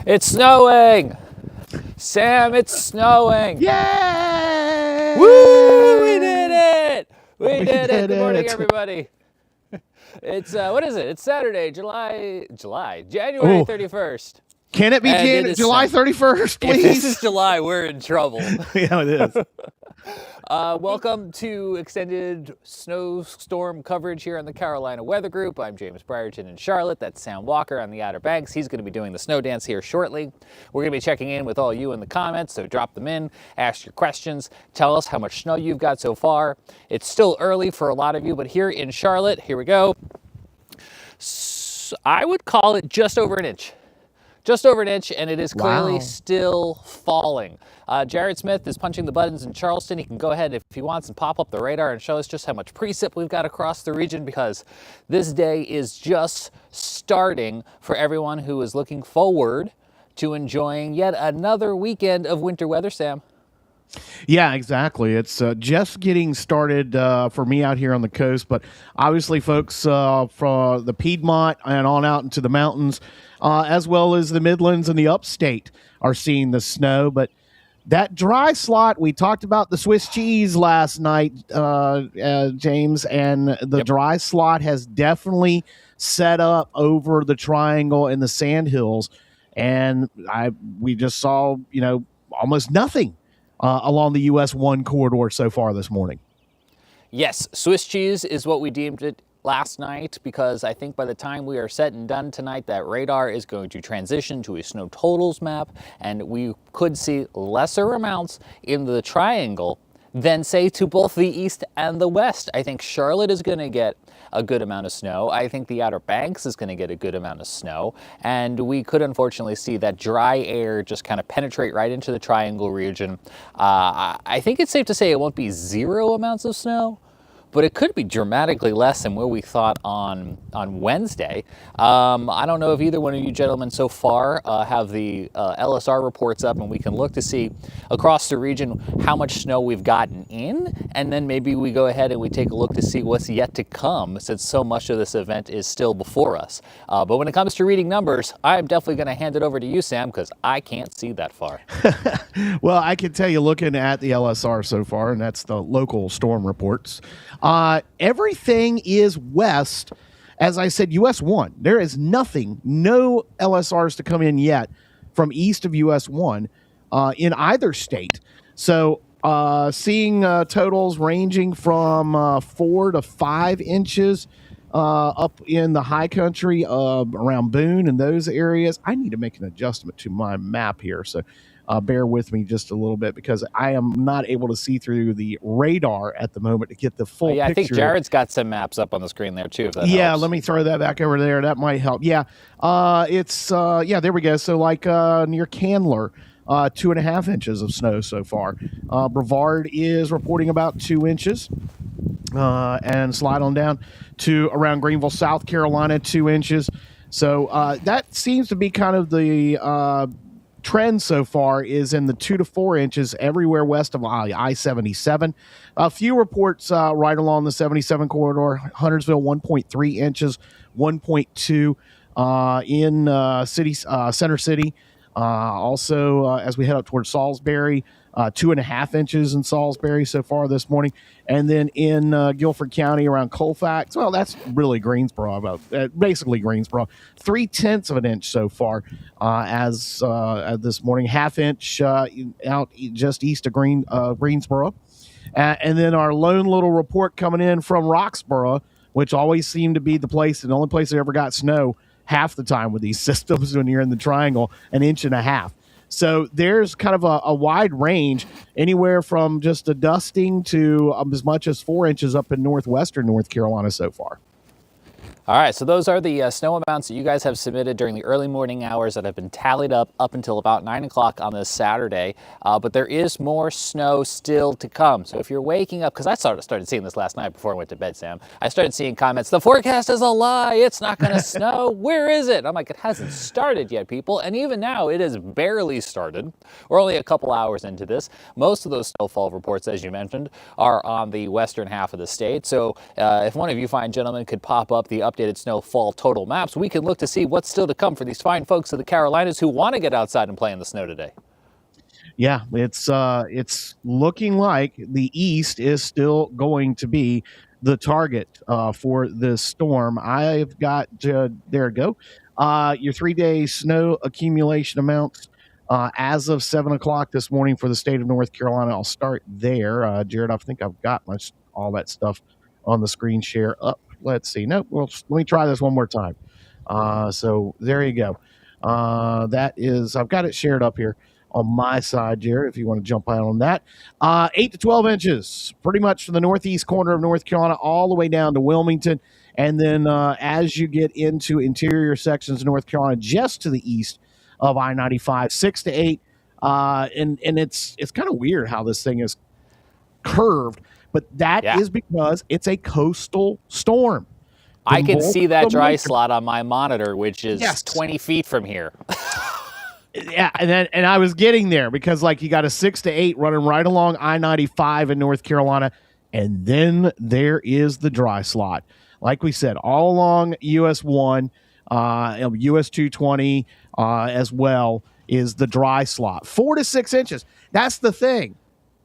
It's snowing! Sam, it's snowing! Yay! Woo! We did it! We did it! Good morning, it. everybody. It's, what is it? It's Saturday, January Oh. 31st. Can it be July 31st, please? If this is July, we're in trouble. Yeah, it is. Welcome to extended snowstorm coverage here on the Carolina Weather Group. I'm James Brierton in Charlotte. That's Sam Walker on the Outer Banks. He's going to be doing the snow dance here shortly. We're going to be checking in with all you in the comments, so drop them in, ask your questions, tell us how much snow you've got so far. It's still early for a lot of you, but here in Charlotte, here we go. I would call it just over an inch. Just over an inch, and it is clearly still falling. Jared Smith is punching the buttons in Charleston. He can go ahead if he wants and pop up the radar and show us just how much precip we've got across the region, because this day is just starting for everyone who is looking forward to enjoying yet another weekend of winter weather, Sam. Yeah, exactly. It's just getting started for me out here on the coast, but obviously folks from the Piedmont and on out into the mountains, as well as the Midlands and the upstate are seeing the snow. But that dry slot, we talked about the Swiss cheese last night, James, and the dry slot has definitely set up over the Triangle and the Sandhills. And we just saw, almost nothing along the US 1 corridor so far this morning. Yes, Swiss cheese is what we deemed it last night, because I think by the time we are set and done tonight, that radar is going to transition to a snow totals map, and we could see lesser amounts in the Triangle than, say, to both the east and the west. I think Charlotte is going to get a good amount of snow. I think the Outer Banks is going to get a good amount of snow. And we could unfortunately see that dry air just kind of penetrate right into the Triangle region. I think it's safe to say it won't be zero amounts of snow, but it could be dramatically less than where we thought on Wednesday. I don't know if either one of you gentlemen so far have the LSR reports up, and we can look to see across the region how much snow we've gotten in, and then maybe we go ahead and we take a look to see what's yet to come, since so much of this event is still before us. But when it comes to reading numbers, I'm definitely going to hand it over to you, Sam, because I can't see that far. Well, I can tell you, looking at the LSR so far, and that's the local storm reports, everything is west. As I said, US 1. There is nothing, no LSRs to come in yet from east of US 1 in either state. So seeing totals ranging from 4 to 5 inches up in the high country around Boone and those areas. I need to make an adjustment to my map here, so bear with me just a little bit, because I am not able to see through the radar at the moment to get the full picture. I think Jared's got some maps up on the screen there too, if that helps. Let me throw that back over there. That might help. There we go. So like near Candler, 2.5 inches of snow so far. Brevard is reporting about 2 inches. And slide on down to around Greenville, South Carolina, 2 inches. So that seems to be kind of the trend so far, is in the 2 to 4 inches everywhere west of I-77. A few reports right along the 77 corridor. Huntersville, 1.3 inches, 1.2 in Center City. Also, as we head up towards Salisbury, 2.5 inches in Salisbury so far this morning. And then in Guilford County around Colfax, well, that's really Greensboro, basically Greensboro, 0.3 of an inch so far as this morning, 1/2 inch out just east of Greensboro. And then our lone little report coming in from Roxborough, which always seemed to be the only place that ever got snow half the time with these systems when you're in the Triangle, 1.5 inches. So there's kind of a wide range, anywhere from just a dusting to as much as 4 inches up in northwestern North Carolina so far. All right, so those are the snow amounts that you guys have submitted during the early morning hours that have been tallied up until about 9 o'clock on this Saturday. But there is more snow still to come. So if you're waking up, because I started seeing this last night before I went to bed, Sam, I started seeing comments, the forecast is a lie, it's not going to snow, where is it? I'm like, it hasn't started yet, people. And even now, it has barely started. We're only a couple hours into this. Most of those snowfall reports, as you mentioned, are on the western half of the state. So if one of you fine gentlemen could pop up the up updated snowfall total maps, we can look to see what's still to come for these fine folks of the Carolinas who want to get outside and play in the snow today. Yeah, it's looking like the East is still going to be the target for this storm. I've got there we go. Your 3-day snow accumulation amounts as of 7 o'clock this morning for the state of North Carolina. I'll start there, Jared. I think I've got all that stuff on the screen share up. Let's see. Nope. Well, let me try this one more time. So there you go. That is, I've got it shared up here on my side, Jared, if you want to jump out on that. 8 to 12 inches, pretty much from the northeast corner of North Carolina all the way down to Wilmington. And then as you get into interior sections of North Carolina, just to the east of I-95, 6 to 8. And it's kind of weird how this thing is curved, but that is because it's a coastal storm. I can see that dry slot on my monitor, which is 20 feet from here. Yeah, and I was getting there because you got a 6 to 8 running right along I-95 in North Carolina, and then there is the dry slot. Like we said, all along US 1, US 220 as well is the dry slot. 4 to 6 inches. That's the thing,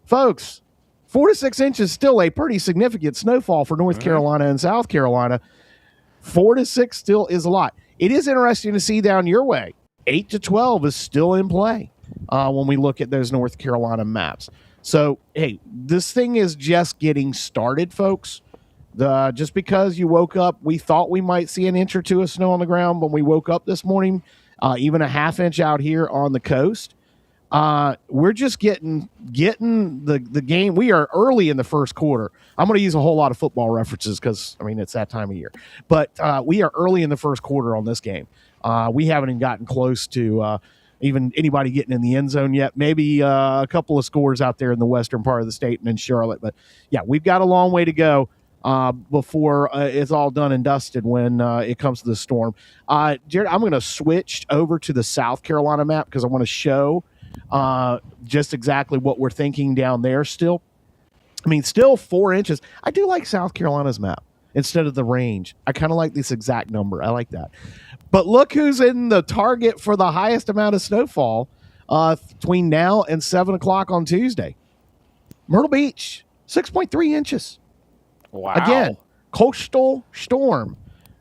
folks. 4 to 6 inches is still a pretty significant snowfall for North Carolina and South Carolina. 4 to 6 still is a lot. It is interesting to see down your way. 8 to 12 is still in play when we look at those North Carolina maps. So, hey, this thing is just getting started, folks. Just because you woke up, we thought we might see an inch or two of snow on the ground when we woke up this morning, even a half inch out here on the coast. We're just getting the game. We are early in the first quarter. I'm going to use a whole lot of football references because, it's that time of year. But we are early in the first quarter on this game. We haven't even gotten close to even anybody getting in the end zone yet. Maybe a couple of scores out there in the western part of the state and in Charlotte. But, yeah, we've got a long way to go before it's all done and dusted when it comes to the storm. Jared, I'm going to switch over to the South Carolina map because I want to show just exactly what we're thinking down there still. Still 4 inches. I do like South Carolina's map instead of the range. I kind of like this exact number. I like that. But look who's in the target for the highest amount of snowfall between now and 7 o'clock on Tuesday. Myrtle Beach, 6.3 inches. Wow. Again, coastal storm.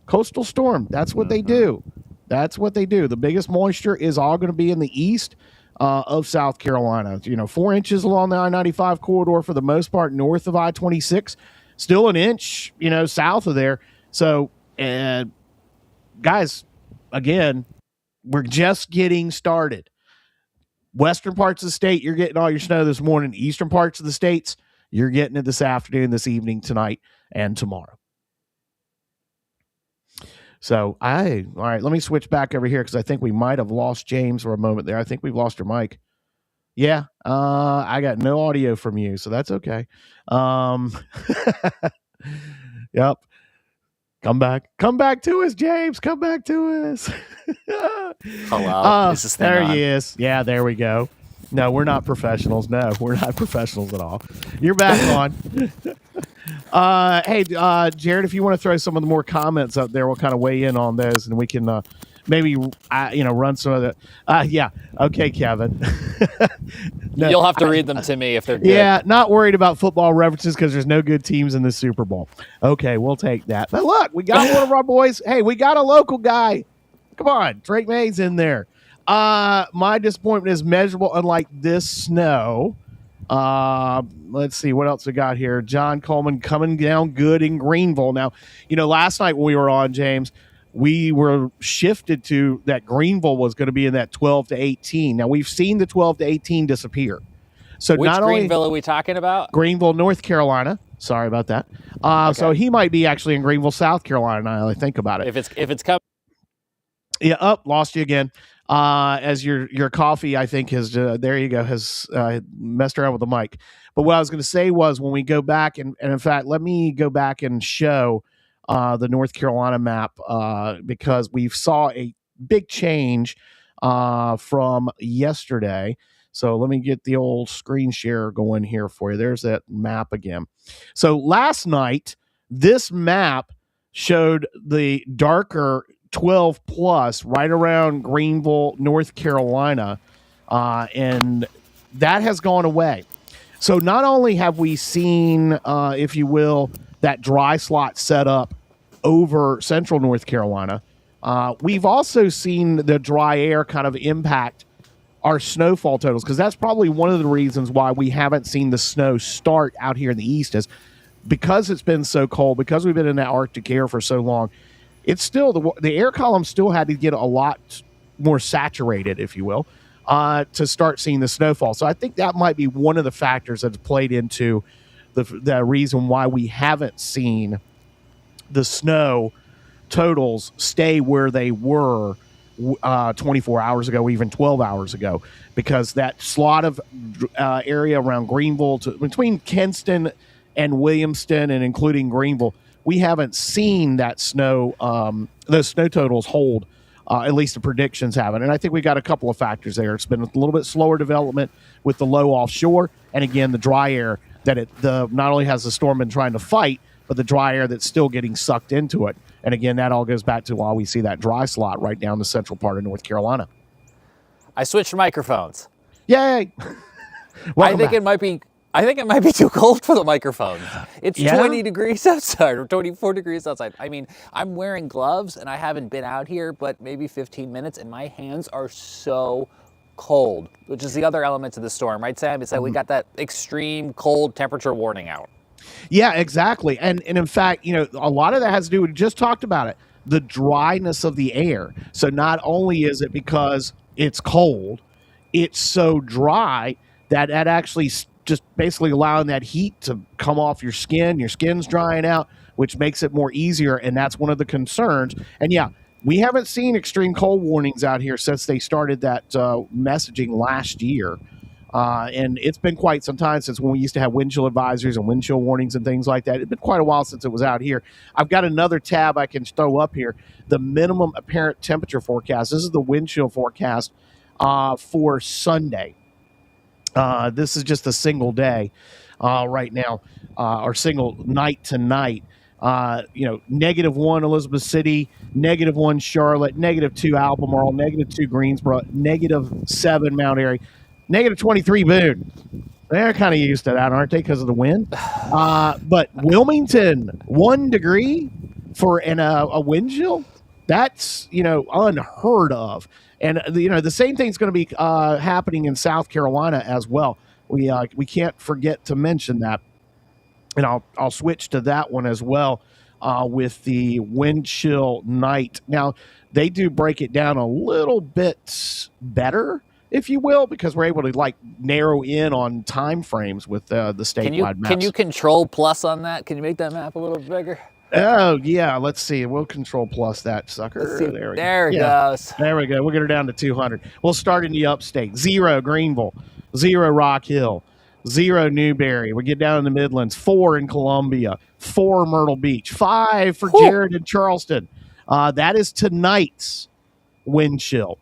Coastal storm. That's what they do. That's what they do. The biggest moisture is all going to be in the east of South Carolina. 4 inches along the I-95 corridor for the most part north of I-26. Still an inch, south of there. So, guys, again, we're just getting started. Western parts of the state, you're getting all your snow this morning. Eastern parts of the states, you're getting it this afternoon, this evening, tonight, and tomorrow. So, all right, let me switch back over here because I think we might have lost James for a moment there. I think we've lost your mic. Yeah, I got no audio from you, so that's okay. Yep. Come back to us, James. Come back to us. Hello. Is this thing there on? he is. Yeah, there we go. No, we're not professionals. No, we're not professionals at all. You're back on. Hey, Jared, if you want to throw some of the more comments up there, we'll kind of weigh in on those, and we can maybe run some of the. Yeah. Okay, Kevin. No, you'll have to read them to me if they're good. Yeah, not worried about football references because there's no good teams in the Super Bowl. Okay, we'll take that. But look, we got one of our boys. Hey, we got a local guy. Come on, Drake May's in there. My disappointment is measurable, unlike this snow. Let's see what else we got here. John Coleman coming down good in Greenville. Now, last night when we were on, James, we were shifted to that Greenville was going to be in that 12 to 18. Now, we've seen the 12 to 18 disappear. So which not Greenville are we talking about? Greenville, North Carolina. Sorry about that. Okay. So he might be actually in Greenville, South Carolina, now that I think about it. If it's coming. Yeah, lost you again. As your coffee, I think, has there you go, has messed around with the mic. But what I was going to say was when we go back, and in fact, let me go back and show the North Carolina map because we saw a big change from yesterday. So let me get the old screen share going here for you. There's that map again. So last night, this map showed the darker 12 plus right around Greenville, North Carolina, and that has gone away. So not only have we seen, if you will, that dry slot set up over central North Carolina, we've also seen the dry air kind of impact our snowfall totals, because that's probably one of the reasons why we haven't seen the snow start out here in the east, is because it's been so cold, because we've been in that Arctic air for so long. It's still the air column still had to get a lot more saturated, if you will, to start seeing the snowfall. So I think that might be one of the factors that's played into the reason why we haven't seen the snow totals stay where they were 24 hours ago, even 12 hours ago, because that slot of area around Greenville between Kinston and Williamston and including Greenville, we haven't seen that snow, those snow totals hold. At least the predictions haven't. And I think we got a couple of factors there. It's been a little bit slower development with the low offshore, and again, the dry air that not only has the storm been trying to fight, but the dry air that's still getting sucked into it. And again, that all goes back to why we see that dry slot right down the central part of North Carolina. I switched microphones. Yay! I think it might be too cold for the microphones. It's 20 degrees outside or 24 degrees outside. I mean, I'm wearing gloves and I haven't been out here but maybe 15 minutes and my hands are so cold, which is the other element of the storm, right, Sam? It's that we got that extreme cold temperature warning out. Yeah, exactly. And in fact, a lot of that has to do with, just talked about it, the dryness of the air. So not only is it because it's cold, it's so dry that actually just basically allowing that heat to come off your skin's drying out, which makes it more easier. And that's one of the concerns. And yeah, we haven't seen extreme cold warnings out here since they started that messaging last year. And it's been quite some time since when we used to have wind chill advisories and wind chill warnings and things like that. It's been quite a while since it was out here. I've got another tab I can throw up here. The minimum apparent temperature forecast. This is the wind chill forecast for Sunday. This is just a single day right now, or single night to night. -1 Elizabeth City, -1 Charlotte, -2 Albemarle, -2 Greensboro, -7 Mount Airy, -23 Boone. They're kind of used to that, aren't they, because of the wind? But Wilmington, 1 degree for a wind chill? That's, unheard of. And, the same thing's going to be happening in South Carolina as well. We can't forget to mention that. And I'll switch to that one as well with the wind chill night. Now, they do break it down a little bit better, if you will, because we're able to narrow in on time frames with the statewide maps. Can you control plus on that? Can you make that map a little bigger? Oh, yeah. Let's see. We'll control plus that sucker. There it goes. There we go. We'll get her down to 200. We'll start in the upstate. 0 Greenville, 0 Rock Hill, 0 Newberry. We get down in the Midlands. 4 in Columbia, 4 Myrtle Beach, 5 for Jared and Charleston. That is tonight's wind chill.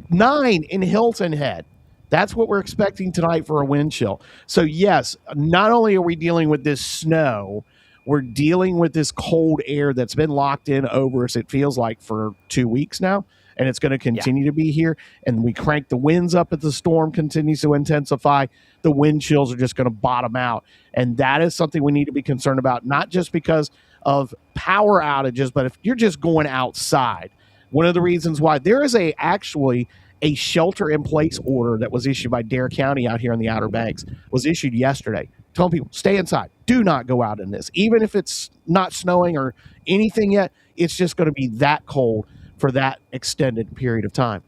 9 in Hilton Head. That's what we're expecting tonight for a wind chill. So yes, not only are we dealing with this snow, we're dealing with this cold air that's been locked in over us, it feels like, for 2 weeks now, and it's going to continue to be here. And we crank the winds up as the storm continues to intensify. The wind chills are just going to bottom out. And that is something we need to be concerned about, not just because of power outages, but if you're just going outside. One of the reasons why there is actually a shelter-in-place order that was issued by Dare County out here in the Outer Banks was issued yesterday, telling people, stay inside. Do not go out in this. Even if it's not snowing or anything yet, it's just going to be that cold for that extended period of time.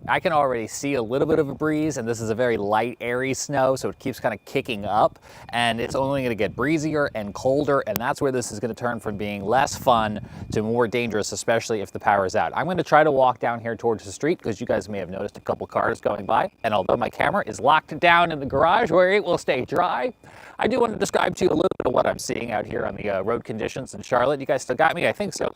I can already see a little bit of a breeze, and this is a very light, airy snow, so it keeps kind of kicking up, and it's only going to get breezier and colder, and that's where this is going to turn from being less fun to more dangerous, especially if the power is out. I'm going to try to walk down here towards the street, because you guys may have noticed a couple cars going by, and although my camera is locked down in the garage where it will stay dry, I do want to describe to you a little bit of what I'm seeing out here on the road conditions in Charlotte. You guys still got me? I think so.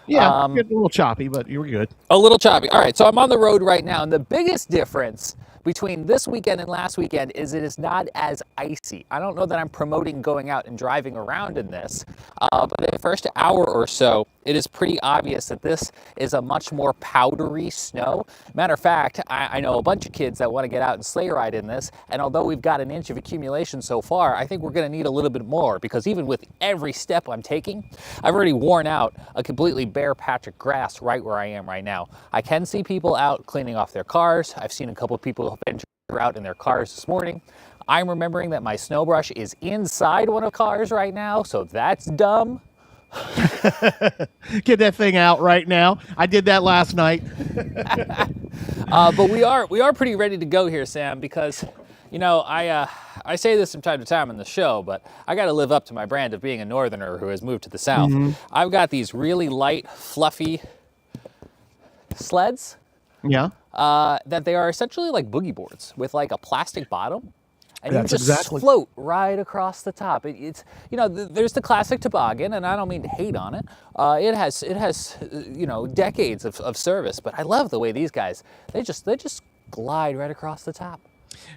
Yeah, a little choppy, but you were good. A little choppy. All right, so I'm on the road right now, and the biggest difference between this weekend and last weekend is it is not as icy. I don't know that I'm promoting going out and driving around in this, but the first hour or so, it is pretty obvious that this is a much more powdery snow. Matter of fact, I know a bunch of kids that want to get out and sleigh ride in this, and although we've got an inch of accumulation so far, I think we're going to need a little bit more, because even with every step I'm taking, I've already worn out a completely bare patch of grass right where I am right now. I can see people out cleaning off their cars. I've seen a couple of people venture out in their cars this morning. I'm remembering that my snow brush is inside one of the cars right now, so that's dumb. Get that thing out right now. I did that last night. But we are pretty ready to go here, Sam, because you know I say this from time to time in the show, but I got to live up to my brand of being a northerner who has moved to the south. I've got these really light, fluffy sleds. Yeah. That they are essentially like boogie boards with like a plastic bottom. And That's you just float right across the top. It's you know, there's the classic toboggan, and I don't mean to hate on it. It has you know, decades of service, but I love the way these guys they just glide right across the top.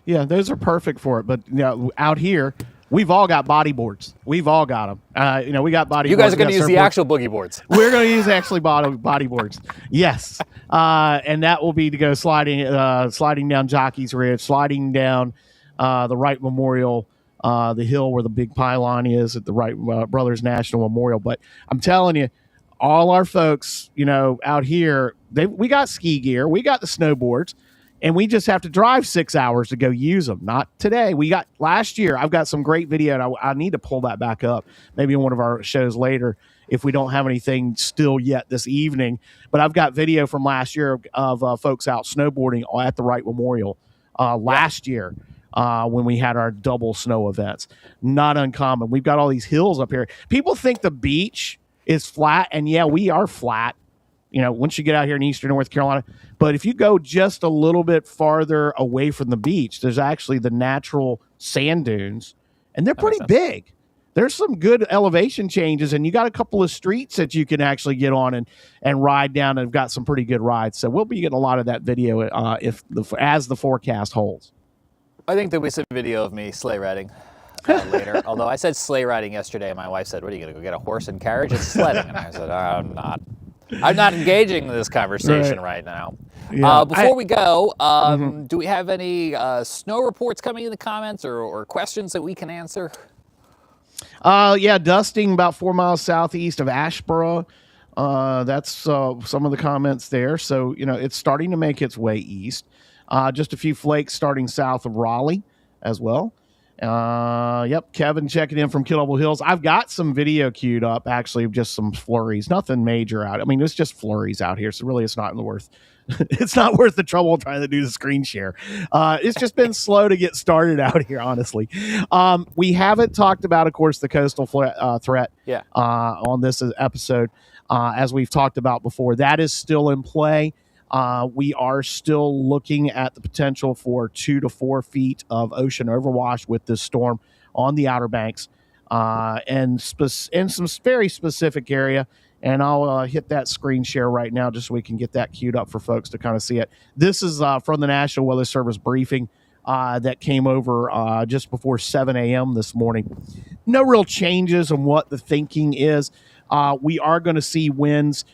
Yeah, those are perfect for it. But you know, out here, we've all got body boards. We've all got them. You know, we got body. You boards. guys are going to use the actual boogie boards. We're going to use actually body boards. Yes, and that will be to go sliding down Jockey's Ridge, sliding down the Wright Memorial, the hill where the big pylon is at the Wright Brothers National Memorial. But I'm telling you, all our folks, you know, out here, we got ski gear, we got the snowboards, and we just have to drive 6 hours to go use them. Not today. We got last year. I've got some great video, and I need to pull that back up, maybe in one of our shows later if we don't have anything still yet this evening. But I've got video from last year of folks out snowboarding at the Wright Memorial last year. When we had our double snow events. Not uncommon. We've got all these hills up here. People think the beach is flat, and yeah, we are flat, you know, once you get out here in eastern North Carolina. But if you go just a little bit farther away from the beach, there's actually the natural sand dunes, and they're pretty big. There's some good elevation changes, and you got a couple of streets that you can actually get on and ride down, and have got some pretty good rides. So we'll be getting a lot of that video as the forecast holds. I think there'll be some video of me sleigh riding later. Although I said sleigh riding yesterday, and my wife said, "What are you going to go get a horse and carriage? It's sledding." And I said, "I'm not engaging in this conversation right now." Yeah. Before we go, do we have any snow reports coming in the comments or questions that we can answer? Yeah, dusting about 4 miles southeast of Asheboro. That's some of the comments there. So, you know, it's starting to make its way east. Just a few flakes starting south of Raleigh as well. Yep, Kevin checking in from Killable Hills. I've got some video queued up, actually, of just some flurries. Nothing major out. I mean, it's just flurries out here, so really it's not worth it's not worth the trouble trying to do the screen share. It's just been slow to get started out here, honestly. We haven't talked about, of course, the coastal threat on this episode, as we've talked about before. That is still in play. We are still looking at the potential for 2 to 4 feet of ocean overwash with this storm on the Outer Banks, and in some very specific area. And I'll hit that screen share right now just so we can get that queued up for folks to kind of see it. This is from the National Weather Service briefing that came over just before 7 a.m. this morning. No real changes on what the thinking is. We are going to see winds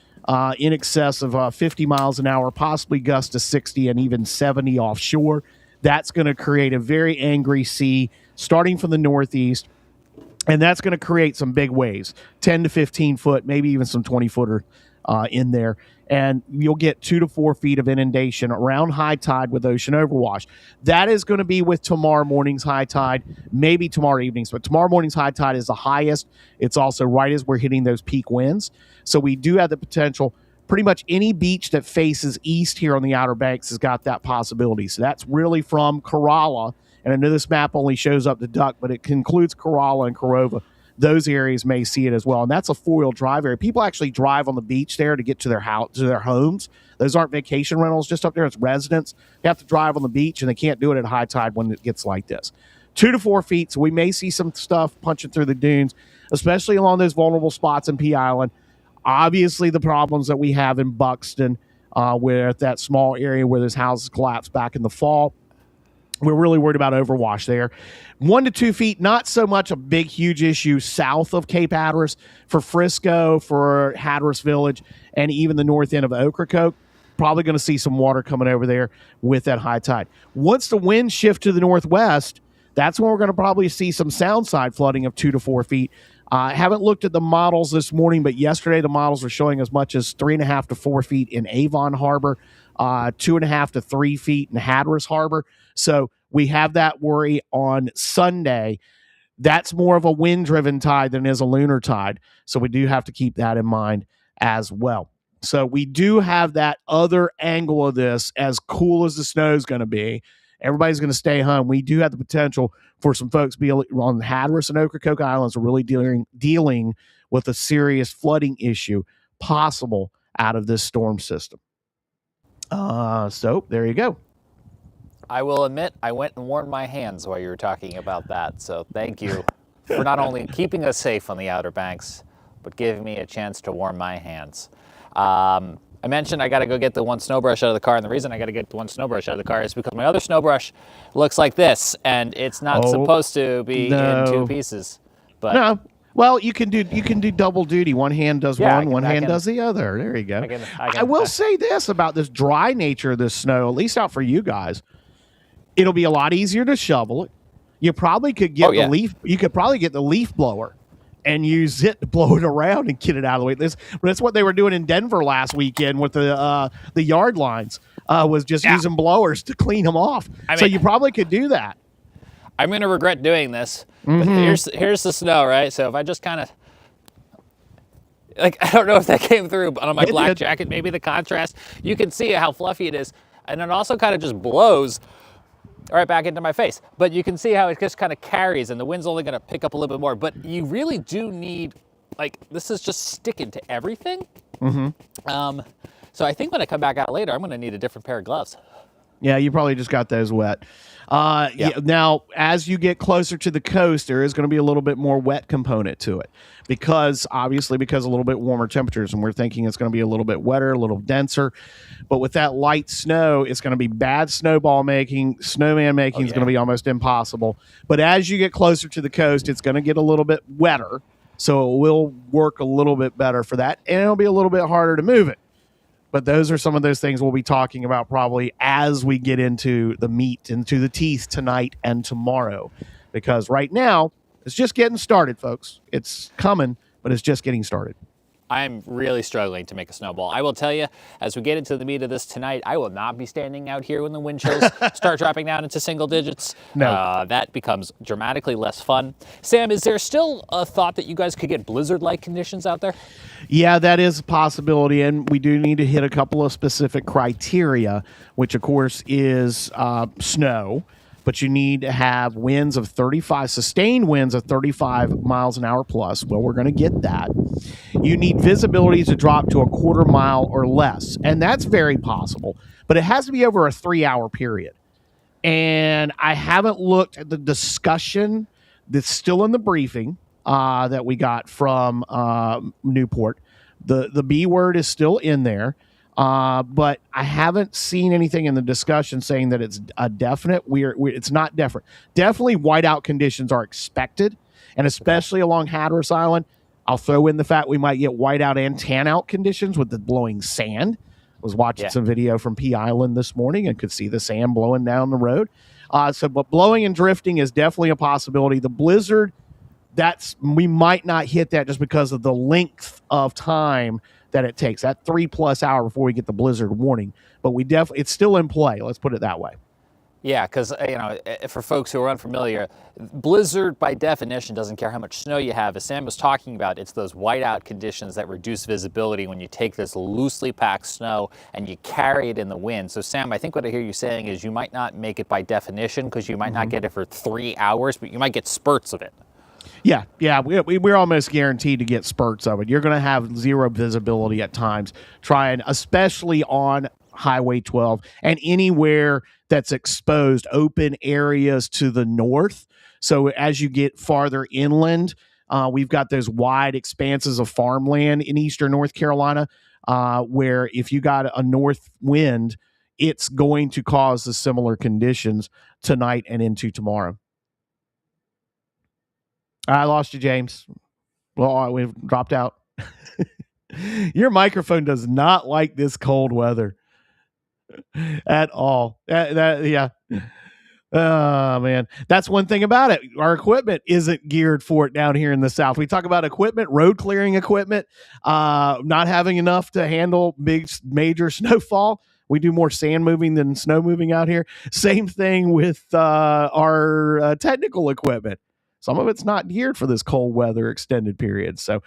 in excess of 50 miles an hour, possibly gusts to 60 and even 70 offshore. That's going to create a very angry sea starting from the northeast, and that's going to create some big waves, 10 to 15 foot, maybe even some 20-footer in there. And you'll get 2 to 4 feet of inundation around high tide with ocean overwash. That is going to be with tomorrow morning's high tide, maybe tomorrow evening's, but tomorrow morning's high tide is the highest. It's also right as we're hitting those peak winds. So we do have the potential. Pretty much any beach that faces east here on the Outer Banks has got that possibility. So that's really from Corolla. And I know this map only shows up to Duck, but it includes Corolla and Corova. Those areas may see it as well. And that's a 4-wheel drive area. People actually drive on the beach there to get to their house, to their homes. Those aren't vacation rentals just up there. It's residents. They have to drive on the beach, and they can't do it at high tide when it gets like this. 2 to 4 feet. So we may see some stuff punching through the dunes, especially along those vulnerable spots in Pea Island. Obviously, the problems that we have in Buxton, where that small area where those houses collapsed back in the fall. We're really worried about overwash there. 1 to 2 feet, not so much a big, huge issue south of Cape Hatteras. For Frisco, for Hatteras Village, and even the north end of Ocracoke, probably going to see some water coming over there with that high tide. Once the winds shift to the northwest, that's when we're going to probably see some sound side flooding of 2 to 4 feet. I haven't looked at the models this morning, but yesterday the models were showing as much as 3.5 to 4 feet in Avon Harbor, 2.5 to 3 feet in Hatteras Harbor. So we have that worry on Sunday. That's more of a wind-driven tide than is a lunar tide. So we do have to keep that in mind as well. So we do have that other angle of this. As cool as the snow is going to be, everybody's going to stay home. We do have the potential for some folks be on Hatteras and Ocracoke Islands are really dealing with a serious flooding issue possible out of this storm system. So there you go. I will admit, I went and warmed my hands while you were talking about that. So thank you for not only keeping us safe on the Outer Banks, but giving me a chance to warm my hands. I mentioned I got to go get the one snow brush out of the car, and the reason I got to get the one snow brush out of the car is because my other snow brush looks like this, and it's not supposed to be in two pieces. But no. Well, you can do double duty. One hand does one hand does the other. There you go. I will say this about this dry nature of this snow, at least out for you guys. It'll be a lot easier to shovel it. You probably could get the leaf. You could probably get the leaf blower and use it to blow it around and get it out of the way. That's what they were doing in Denver last weekend with the yard lines. Was just using blowers to clean them off. So you probably could do that. I'm going to regret doing this. But here's the snow, right? So if I just kind of, I don't know if that came through, but on my black jacket, maybe the contrast, you can see how fluffy it is. And it also kind of just blows right back into my face. But you can see how it just kind of carries, and the wind's only going to pick up a little bit more. But you really do need, this is just sticking to everything. So I think when I come back out later, I'm going to need a different pair of gloves. Yeah, you probably just got those wet. Now, as you get closer to the coast, there is going to be a little bit more wet component to it because a little bit warmer temperatures, and we're thinking it's going to be a little bit wetter, a little denser. But with that light snow, it's going to be bad snowman making is going to be almost impossible. But as you get closer to the coast, it's going to get a little bit wetter, so it will work a little bit better for that, and it'll be a little bit harder to move it. But those are some of those things we'll be talking about probably as we get into the meat, into the teeth tonight and tomorrow. Because right now, it's just getting started, folks. It's coming, but it's just getting started. I'm really struggling to make a snowball. I will tell you, as we get into the meat of this tonight, I will not be standing out here when the wind chills start dropping down into single digits. No. That becomes dramatically less fun. Sam, is there still a thought that you guys could get blizzard-like conditions out there? Yeah, that is a possibility, and we do need to hit a couple of specific criteria, which, of course, is snow. But you need to have sustained winds of 35 miles an hour plus. Well, we're going to get that. You need visibility to drop to a quarter mile or less. And that's very possible. But it has to be over a 3-hour period. And I haven't looked at the discussion that's still in the briefing that we got from Newport. The B word is still in there. But I haven't seen anything in the discussion saying that it's a definite. It's not definite. Definitely whiteout conditions are expected, and especially along Hatteras Island. I'll throw in the fact we might get whiteout and tan-out conditions with the blowing sand. I was watching some video from P Island this morning and could see the sand blowing down the road. But blowing and drifting is definitely a possibility. The blizzard, we might not hit that just because of the length of time that it takes, that 3+ hour before we get the blizzard warning. But it's still in play. Let's put it that way. Yeah, because for folks who are unfamiliar, blizzard by definition doesn't care how much snow you have. As Sam was talking about, it's those whiteout conditions that reduce visibility when you take this loosely packed snow and you carry it in the wind. So Sam, I think what I hear you saying is you might not make it by definition because you might not get it for 3 hours, but you might get spurts of it. Yeah, we're almost guaranteed to get spurts of it. You're going to have zero visibility at times, especially on Highway 12 and anywhere that's exposed, open areas to the north. So as you get farther inland, we've got those wide expanses of farmland in eastern North Carolina, where if you got a north wind, it's going to cause the similar conditions tonight and into tomorrow. I lost you, James. Well, we've dropped out. Your microphone does not like this cold weather at all. Yeah. Oh, man. That's one thing about it. Our equipment isn't geared for it down here in the South. We talk about equipment, road clearing equipment, not having enough to handle major snowfall. We do more sand moving than snow moving out here. Same thing with our technical equipment. Some of it's not geared for this cold weather extended period. So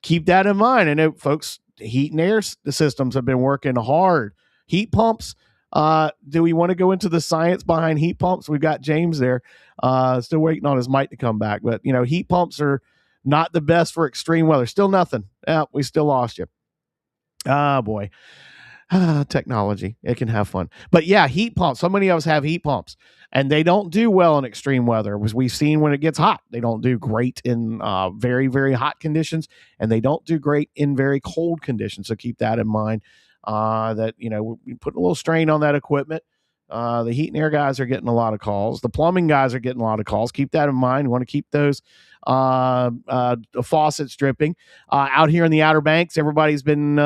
keep that in mind. I know, folks, heat and air systems have been working hard. Heat pumps. Do we want to go into the science behind heat pumps? We've got James there, still waiting on his mic to come back. But, heat pumps are not the best for extreme weather. Still nothing. Yeah, we still lost you. Ah, boy. Technology. It can have fun. But yeah, heat pumps. So many of us have heat pumps, and they don't do well in extreme weather. As we've seen when it gets hot, they don't do great in very, very hot conditions, and they don't do great in very cold conditions. So keep that in mind. That we put a little strain on that equipment. The heat and air guys are getting a lot of calls. The plumbing guys are getting a lot of calls. Keep that in mind. We want to keep those faucets dripping. Out here in the Outer Banks, everybody's been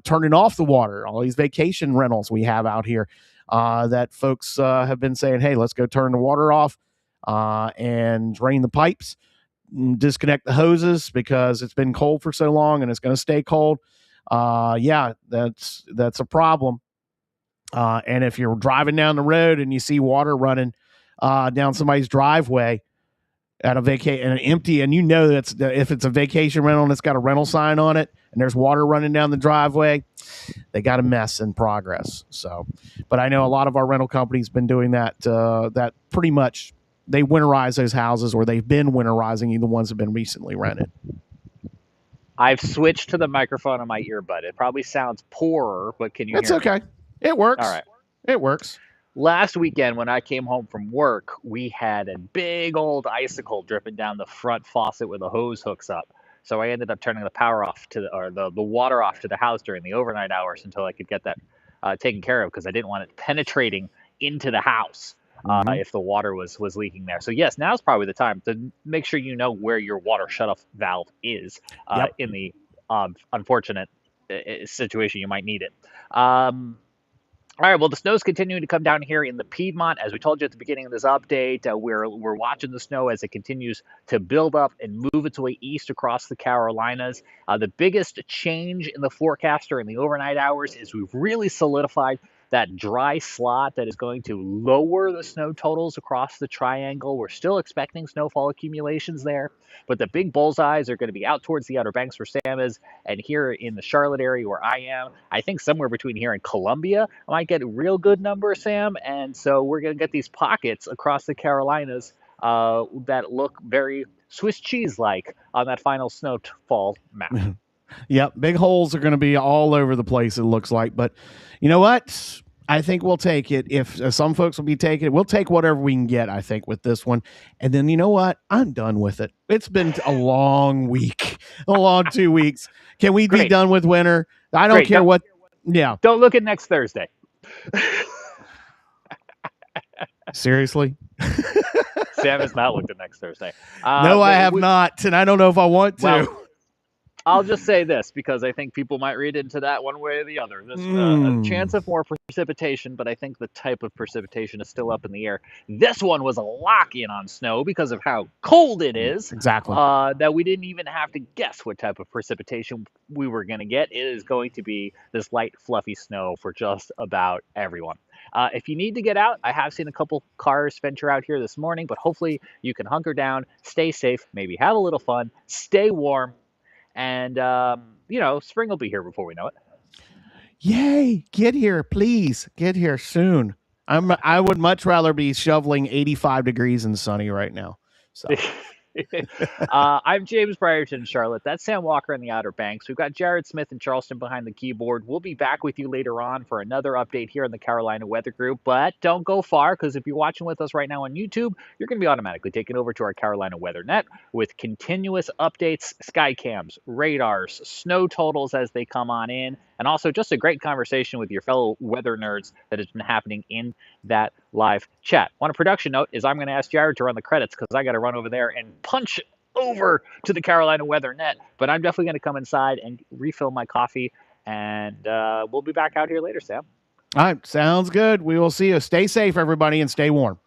turning off the water. All these vacation rentals we have out here that folks have been saying, hey, let's go turn the water off and drain the pipes, disconnect the hoses because it's been cold for so long and it's going to stay cold. Yeah, that's a problem. And if you're driving down the road and you see water running down somebody's driveway at an empty, and if it's a vacation rental and it's got a rental sign on it and there's water running down the driveway, they got a mess in progress. So, but I know a lot of our rental companies been doing that. That pretty much they winterize those houses, or they've been winterizing the ones that have been recently rented. I've switched to the microphone on my earbud. It probably sounds poorer, but can you hear me? It's okay. It works. All right. It works. Last weekend when I came home from work, we had a big old icicle dripping down the front faucet where the hose hooks up. So I ended up turning the power off the water off to the house during the overnight hours until I could get that taken care of, because I didn't want it penetrating into the house if the water was leaking there. So yes, now's probably the time to make sure you know where your water shutoff valve is in the unfortunate situation you might need it. All right, well, the snow's continuing to come down here in the Piedmont. As we told you at the beginning of this update, we're watching the snow as it continues to build up and move its way east across the Carolinas. The biggest change in the forecast during the overnight hours is we've really solidified that dry slot that is going to lower the snow totals across the triangle. We're still expecting snowfall accumulations there, but the big bullseyes are going to be out towards the Outer Banks where Sam is, and here in the Charlotte area where I am. I think somewhere between here and Columbia, I might get a real good number, Sam, and so we're going to get these pockets across the Carolinas that look very Swiss cheese-like on that final snowfall map. Yep, big holes are going to be all over the place, it looks like. But you know what? I think we'll take it. If some folks will be taking it, we'll take whatever we can get, I think, with this one. And then, you know what? I'm done with it. It's been a long week, a long 2 weeks. Can we be done with winter? I don't care what. Yeah. Don't look at next Thursday. Seriously? Sam has not looked at next Thursday. No, I have not. And I don't know if I want to. Well, I'll just say this, because I think people might read into that one way or the other. There's a chance of more precipitation, but I think the type of precipitation is still up in the air. This one was a lock-in on snow because of how cold it is. Exactly. That we didn't even have to guess what type of precipitation we were going to get. It is going to be this light, fluffy snow for just about everyone. If you need to get out, I have seen a couple cars venture out here this morning, but hopefully you can hunker down, stay safe, maybe have a little fun, stay warm. And, spring will be here before we know it. Yay. Get here, please. Get here soon. I would much rather be shoveling 85 degrees and sunny right now. So. I'm James Brierton in Charlotte. That's Sam Walker in the Outer Banks. We've got Jared Smith in Charleston behind the keyboard. We'll be back with you later on for another update here in the Carolina Weather Group. But don't go far, because if you're watching with us right now on YouTube, you're going to be automatically taken over to our Carolina Weather Net with continuous updates, sky cams, radars, snow totals as they come on in. And and also just a great conversation with your fellow weather nerds that has been happening in that live chat. On a production note is I'm going to ask Jared to run the credits because I got to run over there and punch over to the Carolina Weather Net. But I'm definitely going to come inside and refill my coffee, and we'll be back out here later, Sam. All right, sounds good. We will see you. Stay safe, everybody, and stay warm.